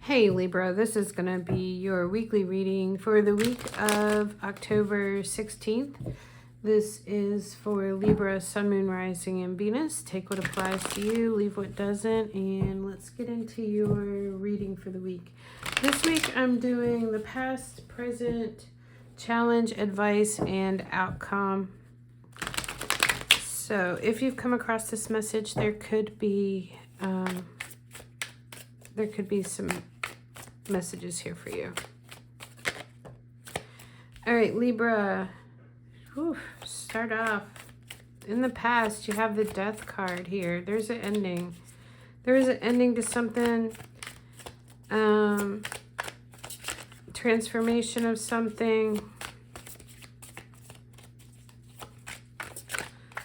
Hey Libra, this is going to be your weekly reading for the week of October 16th. This is for Libra, Sun, Moon, Rising, and Venus. Take what applies to you, leave what doesn't, and let's get into your reading for the week. This week I'm doing the past, present, challenge, advice, and outcome. So if you've come across this message, there could be some messages here for you. All right, Libra. Start off. In the past, you have the Death card here. There's an ending. There is an ending to something. Transformation of something.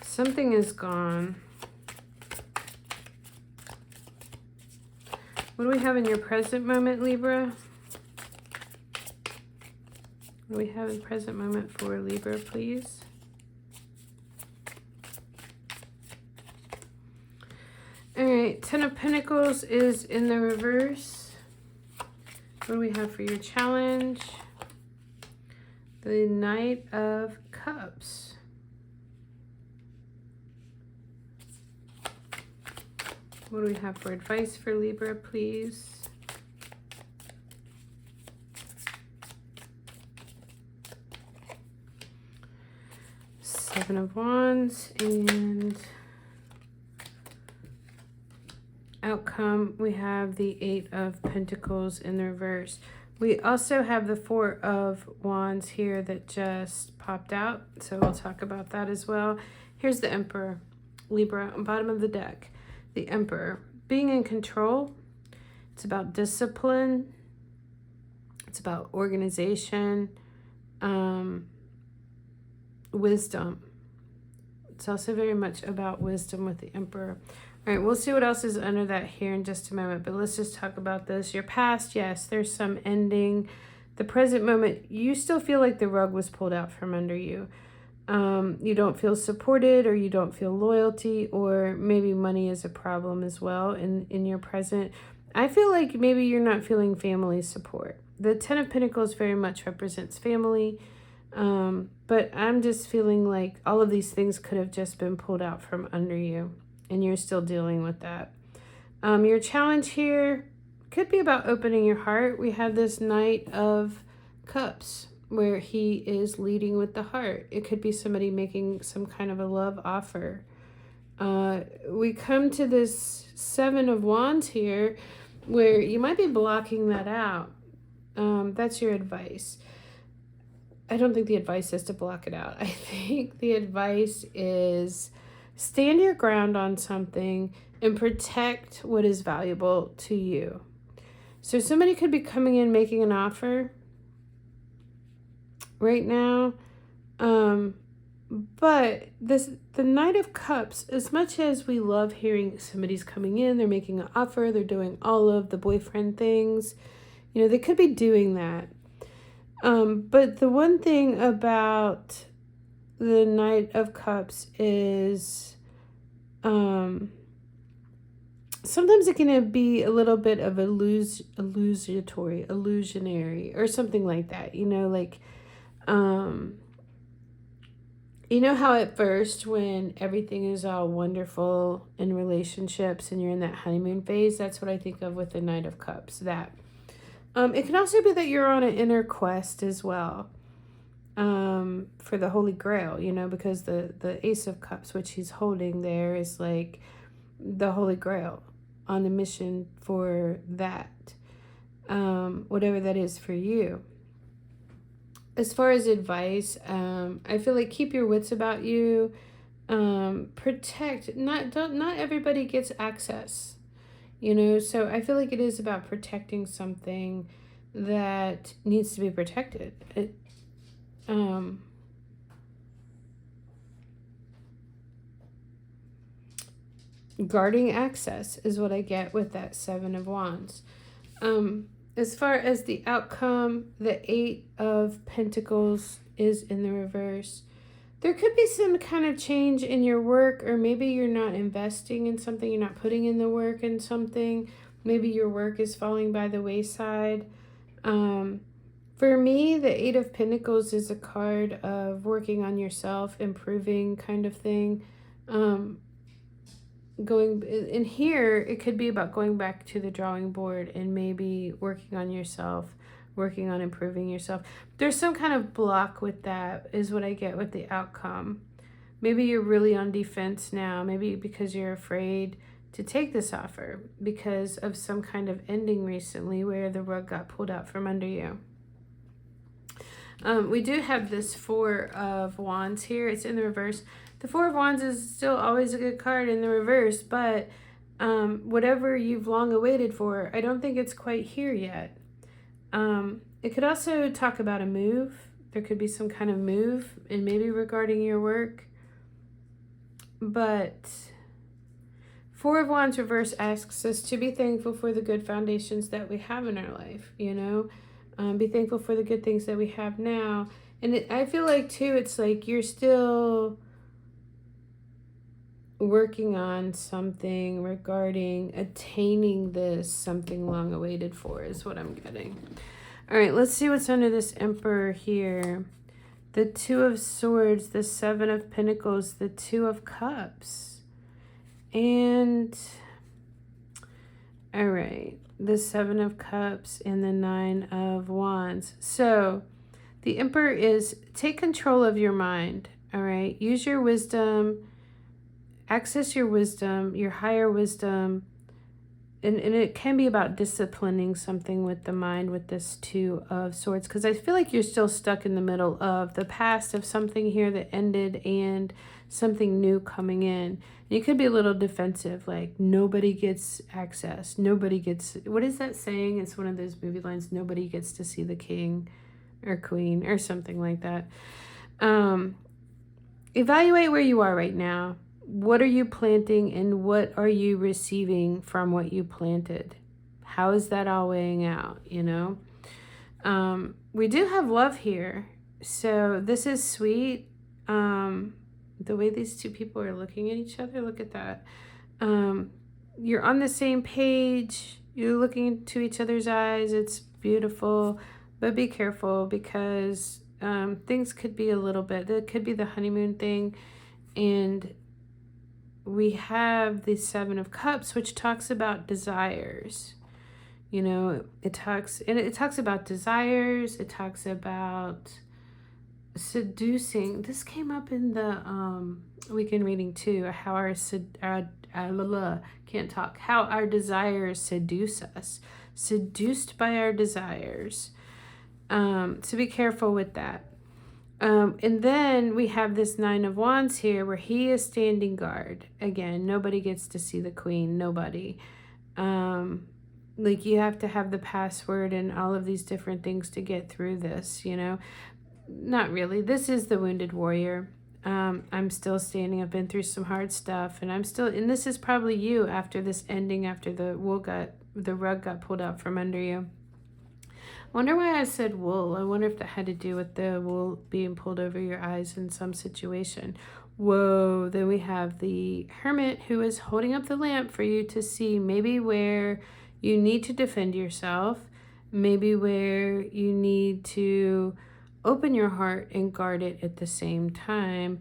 Something is gone. What do we have in your present moment, Libra? What do we have in present moment for Libra, please? All right, Ten of Pentacles is in the reverse. What do we have for your challenge? The Knight of Cups. What do we have for advice for Libra, please? Seven of Wands, and outcome, we have the Eight of Pentacles in the reverse. We also have the Four of Wands here that just popped out, so we'll talk about that as well. Here's the Emperor, Libra, bottom of the deck. The Emperor, being in control. It's about discipline. It's about organization, wisdom. It's also very much about wisdom with the Emperor. All right, we'll see what else is under that here in just a moment, but let's just talk about this. Your past, yes, there's some ending. The present moment, you still feel like the rug was pulled out from under you. You don't feel supported, or you don't feel loyalty, or maybe money is a problem as well in your present. I feel like maybe you're not feeling family support. The Ten of Pentacles very much represents family, but I'm just feeling like all of these things could have just been pulled out from under you, and you're still dealing with that. Your challenge here could be about opening your heart. We have this Knight of Cups, where he is leading with the heart. It could be somebody making some kind of a love offer. We come to this Seven of Wands here, where you might be blocking that out. That's your advice. I don't think the advice is to block it out. I think the advice is stand your ground on something and protect what is valuable to you. So somebody could be coming in making an offer right now, but the Knight of Cups, as much as we love hearing somebody's coming in, they're making an offer, they're doing all of the boyfriend things, they could be doing that, but the one thing about the Knight of Cups is sometimes it can be a little bit of illusionary or something like that, you know how at first when everything is all wonderful in relationships and you're in that honeymoon phase, that's what I think of with the Knight of Cups. That it can also be that you're on an inner quest as well, for the Holy Grail, because the Ace of Cups, which he's holding there, is like the Holy Grail, on the mission for that, whatever that is for you. As far as advice, I feel like keep your wits about you. Protect. Not everybody gets access, So I feel like it is about protecting something that needs to be protected. Guarding access is what I get with that Seven of Wands. As far as the outcome, the Eight of Pentacles is in the reverse. There could be some kind of change in your work, or maybe you're not investing in something, you're not putting in the work in something. Maybe your work is falling by the wayside. For me, the Eight of Pentacles is a card of working on yourself, improving kind of thing. Going in here, it could be about going back to the drawing board and maybe working on yourself, working on improving yourself. There's some kind of block with that, is what I get with the outcome. Maybe you're really on defense now, maybe because you're afraid to take this offer because of some kind of ending recently where the rug got pulled out from under you. We do have this Four of Wands here. It's in the reverse. The Four of Wands is still always a good card in the reverse, but whatever you've long awaited for, I don't think it's quite here yet. It could also talk about a move. There could be some kind of move, and maybe regarding your work. But Four of Wands reverse asks us to be thankful for the good foundations that we have in our life, you know? Be thankful for the good things that we have now. And I feel like, too, it's like you're still working on something regarding attaining this, something long awaited for, is what I'm getting. All right, let's see what's under this Emperor here. The Two of Swords, the Seven of Pentacles, the Two of Cups. And, all right, the Seven of Cups and the Nine of Wands. So the Emperor is take control of your mind, all right? Use your wisdom, access your wisdom, your higher wisdom, and it can be about disciplining something with the mind with this Two of Swords, because I feel like you're still stuck in the middle of the past of something here that ended and something new coming in. You could be a little defensive, like nobody gets access. Nobody gets, what is that saying? It's one of those movie lines, nobody gets to see the king or queen or something like that. Evaluate where you are right now. What are you planting and what are you receiving from what you planted? How is that all weighing out, you know? We do have love here. So this is sweet. The way these two people are looking at each other, look at that. You're on the same page. You're looking into each other's eyes. It's beautiful, but be careful because things could be a little bit, that could be the honeymoon thing. And we have the Seven of Cups, which talks about desires. You know, it talks about desires. It talks about seducing. This came up in the weekend reading too. How how our desires seduce us, seduced by our desires. So be careful with that. And then we have this Nine of Wands here where he is standing guard. Again, nobody gets to see the queen. Nobody. Like you have to have the password and all of these different things to get through this, you know. Not really. This is the wounded warrior. I'm still standing. I've been through some hard stuff and and this is probably you after this ending, after the rug got pulled out from under you. I wonder why I said wool. I wonder if that had to do with the wool being pulled over your eyes in some situation. Whoa. Then we have the Hermit who is holding up the lamp for you to see maybe where you need to defend yourself, maybe where you need to open your heart and guard it at the same time.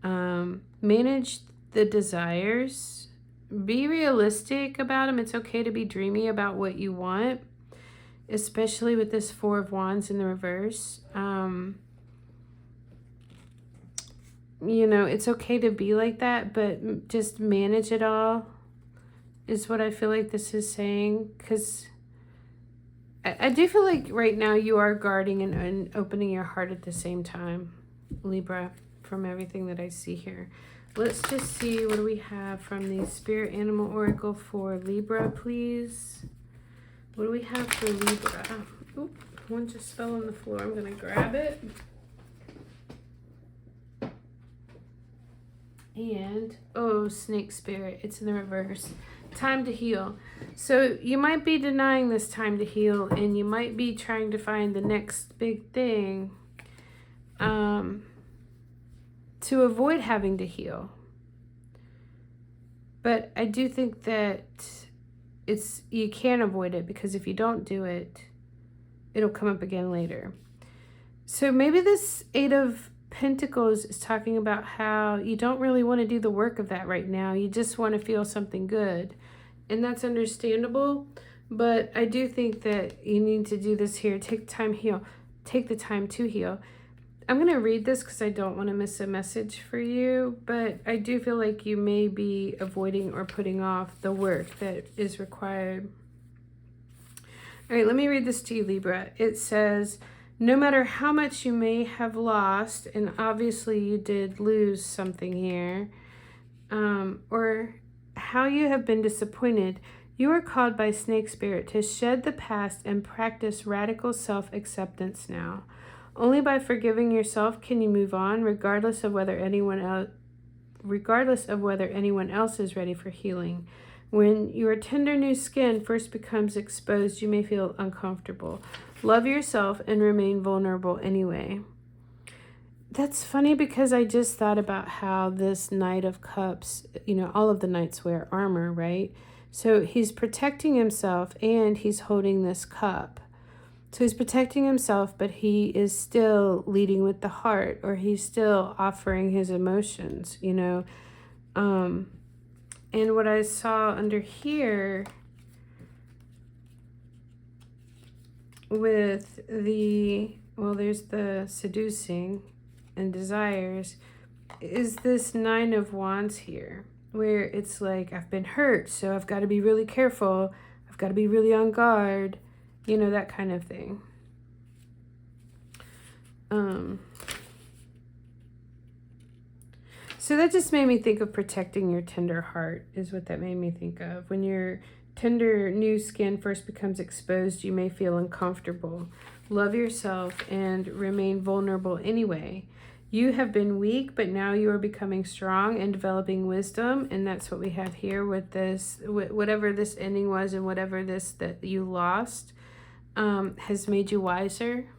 Manage the desires. Be realistic about them. It's okay to be dreamy about what you want, especially with this Four of Wands in the reverse. You know, it's okay to be like that, but just manage it all is what I feel like this is saying. Because I do feel like right now you are guarding and opening your heart at the same time, Libra, from everything that I see here. Let's just see, what do we have from the Spirit Animal Oracle for Libra, please? What do we have for Libra? Oop, one just fell on the floor. I'm going to grab it. And, oh, Snake Spirit. It's in the reverse. Time to heal. So you might be denying this time to heal, and you might be trying to find the next big thing to avoid having to heal. But I do think that you can't avoid it, because if you don't do it, it'll come up again later. So maybe this Eight of Pentacles is talking about how you don't really want to do the work of that right now. You just want to feel something good. And that's understandable. But I do think that you need to do this here. Take time, heal. Take the time to heal. I'm going to read this because I don't want to miss a message for you. But I do feel like you may be avoiding or putting off the work that is required. All right, let me read this to you, Libra. It says, no matter how much you may have lost, and obviously you did lose something here, or how you have been disappointed, you are called by Snake Spirit to shed the past and practice radical self-acceptance now. Only by forgiving yourself can you move on, regardless of whether anyone else is ready for healing. When your tender new skin first becomes exposed, you may feel uncomfortable. Love yourself and remain vulnerable anyway. That's funny, because I just thought about how this Knight of Cups, all of the knights wear armor, right? So he's protecting himself and he's holding this cup. So he's protecting himself, but he is still leading with the heart, or he's still offering his emotions, And what I saw under here with there's the seducing and desires, is this Nine of Wands here, where it's like, I've been hurt, so I've got to be really careful. I've got to be really on guard, that kind of thing. So that just made me think of protecting your tender heart, is what that made me think of. When your tender new skin first becomes exposed, you may feel uncomfortable. Love yourself and remain vulnerable anyway. You have been weak, but now you are becoming strong and developing wisdom. And that's what we have here with this, whatever this ending was, and whatever this that you lost has made you wiser.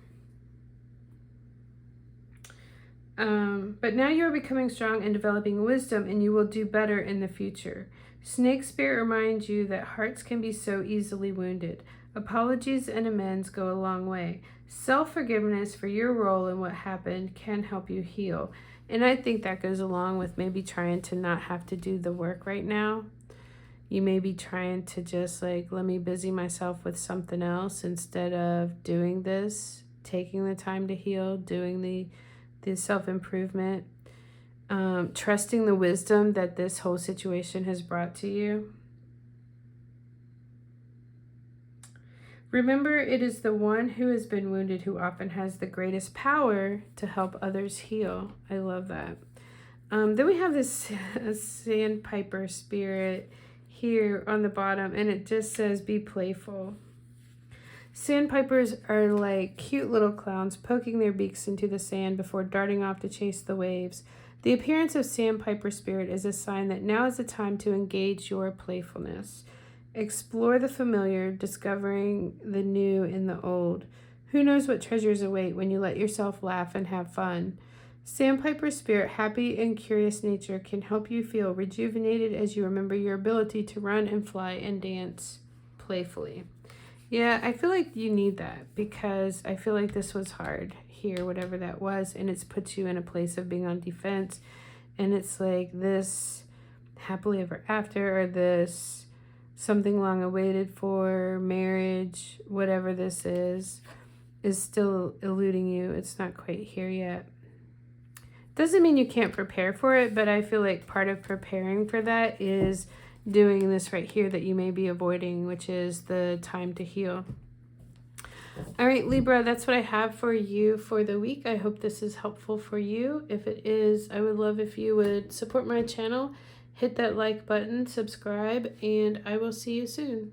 But now you are becoming strong and developing wisdom, and you will do better in the future. Snake Spirit reminds you that hearts can be so easily wounded. Apologies and amends go a long way. Self-forgiveness for your role in what happened can help you heal. And I think that goes along with maybe trying to not have to do the work right now. You may be trying to just let me busy myself with something else instead of doing this, taking the time to heal, doing the self-improvement, trusting the wisdom that this whole situation has brought to you. Remember, it is the one who has been wounded who often has the greatest power to help others heal. I love that. Then we have this sandpiper spirit here on the bottom, and it just says, be playful. Sandpipers are like cute little clowns poking their beaks into the sand before darting off to chase the waves. The appearance of sandpiper spirit is a sign that now is the time to engage your playfulness. Explore the familiar, discovering the new in the old. Who knows what treasures await when you let yourself laugh and have fun. Sandpiper spirit, happy and curious nature can help you feel rejuvenated as you remember your ability to run and fly and dance playfully. Yeah, I feel like you need that, because I feel like this was hard here, whatever that was, and it's put you in a place of being on defense, and it's like this happily ever after, or this something long awaited for, marriage, whatever this is still eluding you. It's not quite here yet. Doesn't mean you can't prepare for it, but I feel like part of preparing for that is doing this right here that you may be avoiding, which is the time to heal. All right, Libra, that's what I have for you for the week. I hope this is helpful for you. If it is, I would love if you would support my channel, hit that like button, subscribe, and I will see you soon.